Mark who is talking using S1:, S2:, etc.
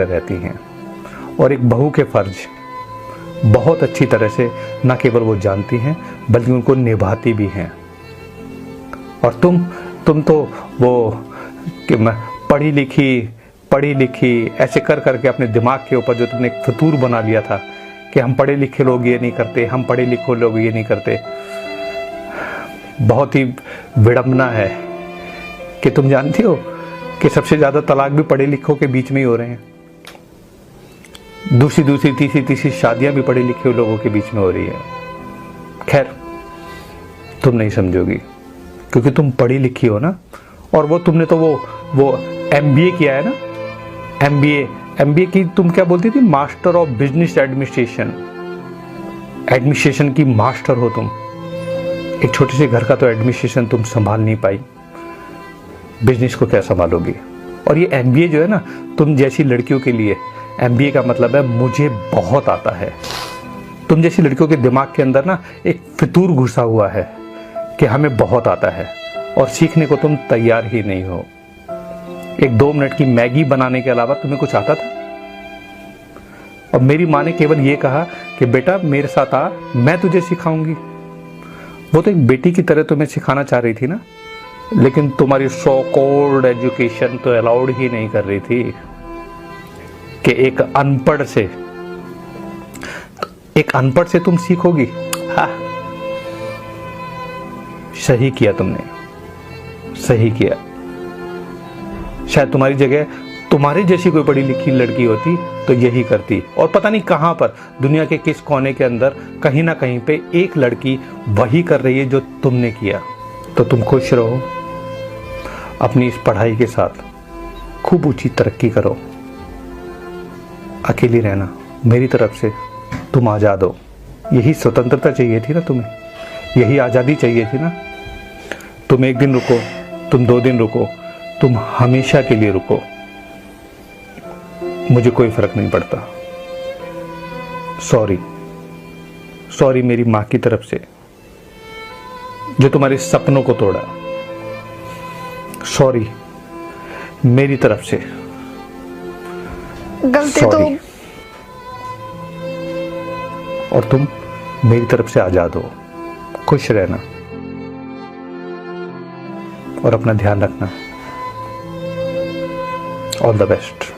S1: रहती हैं और एक बहू के फर्ज बहुत अच्छी तरह से न केवल वो जानती हैं बल्कि उनको निभाती भी हैं। और तुम तो वो कि मैं पढ़ी लिखी ऐसे कर करके अपने दिमाग के ऊपर जो तुमने एक फितूर बना लिया था कि हम पढ़े लिखे लोग ये नहीं करते, हम पढ़े लिखे लोग ये नहीं करते। बहुत ही विडंबना है कि तुम जानती हो कि सबसे ज्यादा तलाक भी पढ़े लिखों के बीच में ही हो रहे हैं। दूसरी तीसरी शादियां भी पढ़े लिखे लोगों के बीच में हो रही है। खैर, तुम नहीं समझोगी क्योंकि तुम पढ़ी लिखी हो ना। और वो तुमने तो वो MBA किया है ना। MBA की तुम क्या बोलती थी? मास्टर ऑफ बिजनेस एडमिनिस्ट्रेशन की मास्टर हो तुम। एक छोटे से घर का तो एडमिनिस्ट्रेशन तुम संभाल नहीं पाई, बिजनेस को क्या संभालोगी? और ये MBA जो है ना, तुम जैसी लड़कियों के लिए MBA का मतलब है मुझे बहुत आता है। तुम जैसी लड़कियों के दिमाग के अंदर ना एक फितूर घुसा हुआ है कि हमें बहुत आता है और सीखने को तुम तैयार ही नहीं हो। एक 2 मिनट की मैगी बनाने के अलावा तुम्हें कुछ आता था? और मेरी माँ ने केवल ये कहा कि बेटा मेरे साथ आ, मैं तुझे सिखाऊंगी। वो तो एक बेटी की तरह तुम्हें सिखाना चाह रही थी ना, लेकिन तुम्हारी सो कॉल्ड एजुकेशन तो अलाउड ही नहीं कर रही थी कि एक अनपढ़ से तुम सीखोगी। हाँ, सही किया तुमने, सही किया। शायद तुम्हारी जगह तुम्हारी जैसी कोई पढ़ी लिखी लड़की होती तो यही करती। और पता नहीं कहां पर दुनिया के किस कोने के अंदर कहीं ना कहीं पे एक लड़की वही कर रही है जो तुमने किया। तो तुम खुश रहो अपनी इस पढ़ाई के साथ, खूब ऊंची तरक्की करो, अकेली रहना। मेरी तरफ से तुम आज़ाद हो। यही स्वतंत्रता चाहिए थी ना तुम्हें, यही आज़ादी चाहिए थी ना। तुम 1 दिन रुको, तुम 2 दिन रुको, तुम हमेशा के लिए रुको, मुझे कोई फर्क नहीं पड़ता। सॉरी मेरी माँ की तरफ से जो तुम्हारे सपनों को तोड़ा। सॉरी मेरी तरफ से,
S2: गलती तो।
S1: और तुम मेरी तरफ से आजाद हो। खुश रहना और अपना ध्यान रखना। All the best.